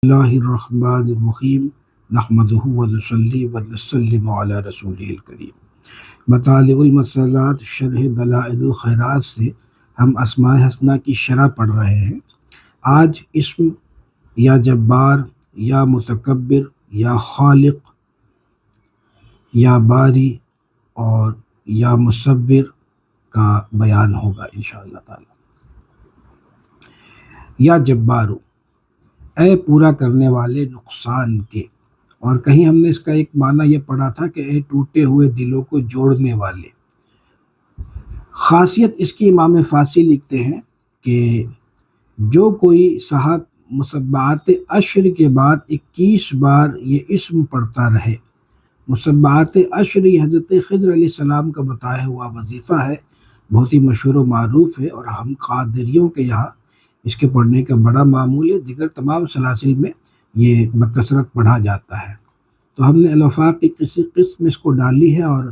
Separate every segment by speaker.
Speaker 1: اللہ الرحمن الرحیم نحمدہ ونصلی ونسلم علی رسولہ الکریم۔ مطالع المسلات شرح دلائل الخیرات سے ہم اسماء حسنہ کی شرح پڑھ رہے ہیں۔ آج اسم یا جبار یا متکبر یا خالق یا باری اور یا مصور کا بیان ہوگا انشاءاللہ تعالی۔ یا جبارو، اے پورا کرنے والے نقصان کے، اور کہیں ہم نے اس کا ایک معنی یہ پڑھا تھا کہ اے ٹوٹے ہوئے دلوں کو جوڑنے والے۔ خاصیت اس کی امام فاسی لکھتے ہیں کہ جو کوئی صاحب مسبعات عشر کے بعد 21 بار یہ اسم پڑھتا رہے۔ مسبعات عشر یہ حضرت خضر علیہ السلام کا بتایا ہوا وظیفہ ہے، بہت ہی مشہور و معروف ہے، اور ہم قادریوں کے یہاں اس کے پڑھنے کا بڑا معمول ہے۔ دیگر تمام سلاسل میں یہ بکثرت پڑھا جاتا ہے، تو ہم نے الوفاق کی کسی قسط میں اس کو ڈالی ہے، اور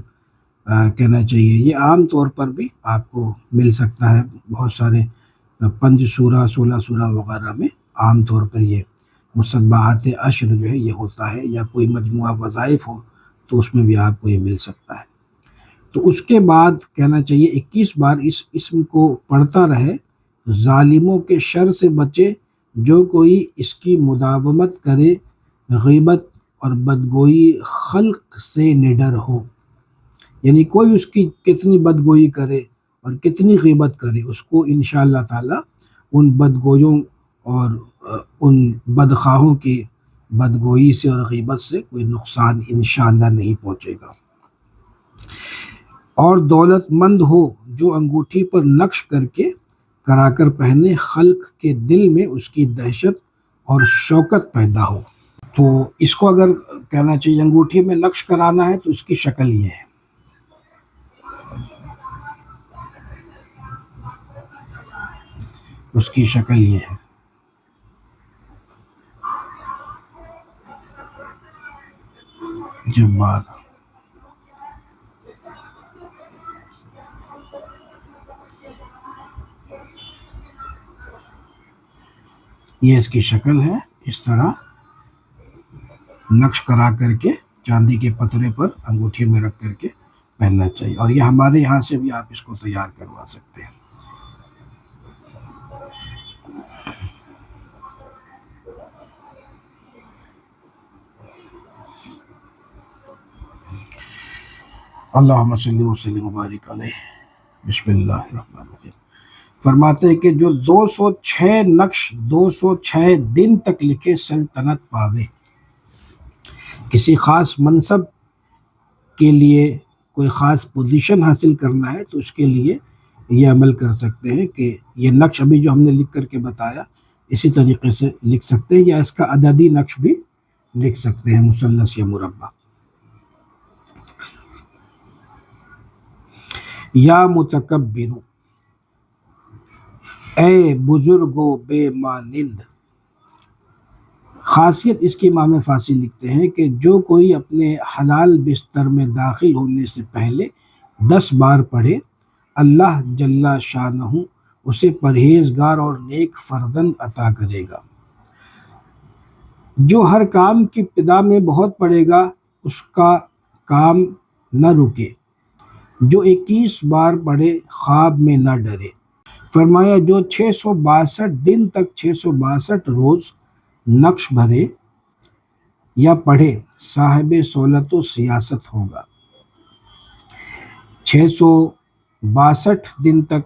Speaker 1: کہنا چاہیے یہ عام طور پر بھی آپ کو مل سکتا ہے، بہت سارے 5 سورہ 16 سورہ وغیرہ میں عام طور پر یہ مسبعات عشر جو ہے یہ ہوتا ہے، یا کوئی مجموعہ وظائف ہو تو اس میں بھی آپ کو یہ مل سکتا ہے۔ تو اس کے بعد کہنا چاہیے 21 بار اس اسم کو پڑھتا رہے۔ ظالموں کے شر سے بچے جو کوئی اس کی مداومت کرے، غیبت اور بدگوئی خلق سے نڈر ہو، یعنی کوئی اس کی کتنی بدگوئی کرے اور کتنی غیبت کرے، اس کو انشاءاللہ تعالی ان بدگویوں اور ان بدخواہوں کی بدگوئی سے اور غیبت سے کوئی نقصان انشاءاللہ نہیں پہنچے گا۔ اور دولت مند ہو جو انگوٹھی پر نقش کر کے کرا کر پہنے، خلق کے دل میں اس کی دہشت اور شوکت پیدا ہو۔ تو اس کو اگر کہنا چاہیے انگوٹھی میں نقش کرانا ہے تو اس کی شکل یہ ہے۔ اس کی شکل یہ ہے۔ جبار، یہ اس کی شکل ہے، اس طرح نقش کرا کر کے چاندی کے پترے پر انگوٹھی میں رکھ کر کے پہننا چاہیے، اور یہ ہمارے یہاں سے بھی آپ اس کو تیار کروا سکتے ہیں۔ اللہم صلی وسلم وبارک علیہ۔ بسم اللہ الرحمن الرحیم۔ فرماتے ہیں کہ جو 206 نقش 206 دن تک لکھے سلطنت پاوے۔ کسی خاص منصب کے لیے کوئی خاص پوزیشن حاصل کرنا ہے تو اس کے لیے یہ عمل کر سکتے ہیں کہ یہ نقش ابھی جو ہم نے لکھ کر کے بتایا اسی طریقے سے لکھ سکتے ہیں، یا اس کا عددی نقش بھی لکھ سکتے ہیں، مثلث یا مربع۔ یا متکبر، اے بزرگ و بے مانند۔ خاصیت اس کی امام فاسی لکھتے ہیں کہ جو کوئی اپنے حلال بستر میں داخل ہونے سے پہلے 10 بار پڑھے، اللہ جل شانہ اسے پرہیزگار اور نیک فرزند عطا کرے گا۔ جو ہر کام کی ابتدا میں بہت پڑھے گا اس کا کام نہ رکے۔ جو 21 بار پڑھے خواب میں نہ ڈرے۔ فرمایا جو 662 دن تک 662 روز نقش بھرے یا پڑھے صاحب سہولت و سیاست ہوگا۔ 662 دن تک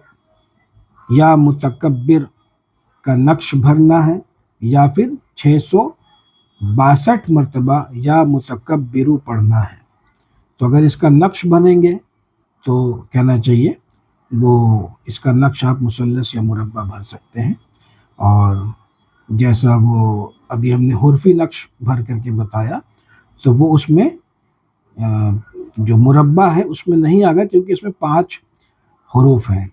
Speaker 1: یا متکبر کا نقش بھرنا ہے، یا پھر 662 مرتبہ یا متکبرو پڑھنا ہے۔ تو اگر اس کا نقش بھریں گے تو کہنا چاہیے وہ اس کا نقش آپ مثلث یا مربع بھر سکتے ہیں، اور جیسا وہ ابھی ہم نے حرفی نقش بھر کر کے بتایا تو وہ اس میں جو مربع ہے اس میں نہیں آگا، کیونکہ اس میں 5 حروف ہیں،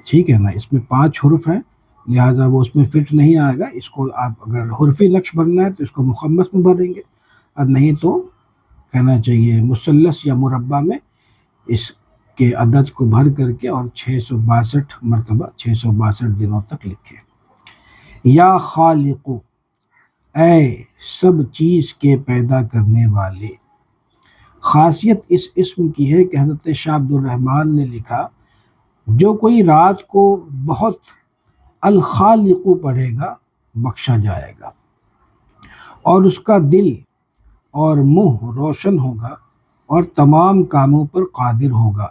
Speaker 1: ٹھیک ہے نا، اس میں 5 حروف ہیں، لہٰذا وہ اس میں فٹ نہیں آئے گا۔ اس کو آپ اگر حرفی نقش بھرنا ہے تو اس کو مخمس میں بھریں گے، اور نہیں تو کہنا چاہیے مثلث یا مربع میں اس کے عدد کو بھر کر کے اور 662 مرتبہ 662 دنوں تک لکھے۔ یا خالق، اے سب چیز کے پیدا کرنے والے۔ خاصیت اس اسم کی ہے کہ حضرت شاہ عبد الرحمن نے لکھا، جو کوئی رات کو بہت الخالق پڑھے گا بخشا جائے گا، اور اس کا دل اور منہ روشن ہوگا اور تمام کاموں پر قادر ہوگا۔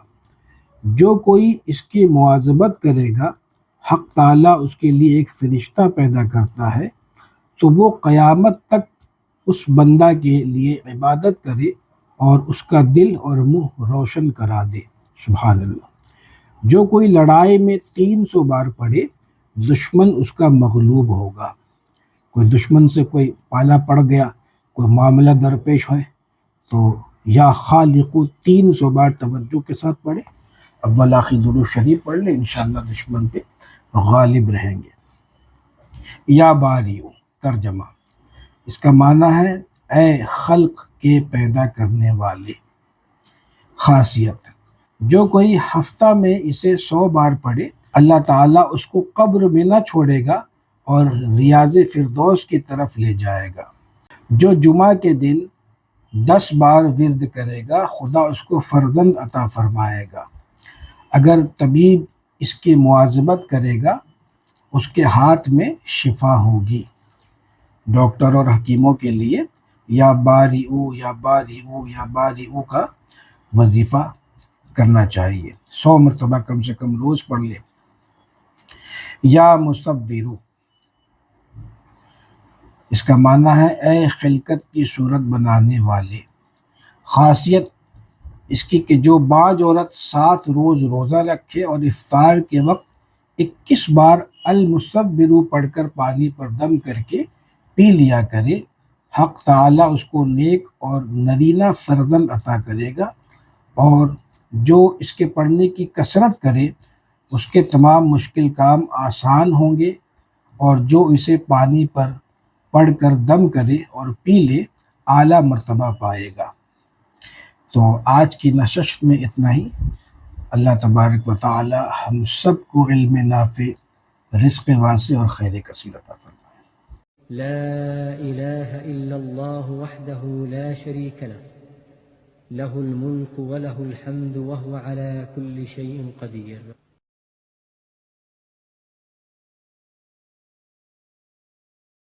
Speaker 1: جو کوئی اس کی مواظبت کرے گا، حق تعالیٰ اس کے لیے ایک فرشتہ پیدا کرتا ہے تو وہ قیامت تک اس بندہ کے لیے عبادت کرے اور اس کا دل اور منہ روشن کرا دے۔ سبحان اللہ۔ جو کوئی لڑائی میں 300 بار پڑھے، دشمن اس کا مغلوب ہوگا۔ کوئی دشمن سے کوئی پالا پڑ گیا، کوئی معاملہ درپیش ہوئے، تو یا خالق 300 بار توجہ کے ساتھ پڑھے، اول آخر درود شریف پڑھ لے، انشاءاللہ دشمن پہ غالب رہیں گے۔ یا باریو ترجمہ، اس کا معنی ہے اے خلق کے پیدا کرنے والے۔ خاصیت، جو کوئی ہفتہ میں اسے 100 بار پڑھے، اللہ تعالیٰ اس کو قبر میں نہ چھوڑے گا اور ریاض فردوس کی طرف لے جائے گا۔ جو جمعہ کے دن 10 بار ورد کرے گا، خدا اس کو فرزند عطا فرمائے گا۔ اگر طبیب اس کی مواظبت کرے گا، اس کے ہاتھ میں شفا ہوگی۔ ڈاکٹر اور حکیموں کے لیے یا باریعو یا باریعو یا باریعو کا وظیفہ کرنا چاہیے، 100 مرتبہ کم سے کم روز پڑھ لے۔ یا مصورو، اس کا معنی ہے اے خلقت کی صورت بنانے والے۔ خاصیت اس کی کہ جو باج عورت 7 روز روزہ رکھے اور افطار کے وقت 21 بار المصورو پڑھ کر پانی پر دم کر کے پی لیا کرے، حق تعالیٰ اس کو نیک اور نرینہ فرزند عطا کرے گا، اور جو اس کے پڑھنے کی کثرت کرے اس کے تمام مشکل کام آسان ہوں گے، اور جو اسے پانی پر پڑھ کر دم کرے اور پی لے اعلیٰ مرتبہ پائے گا۔ تو آج کی نشست میں اتنا ہی۔ اللہ تبارک و تعالی ہم سب کو علم نافع، رزق واسع اور خیر کثیر عطا فرمائے۔
Speaker 2: لا إله إلا الله وحده لا شريك له له الملك وله الحمد وهو على كل شيء قدير۔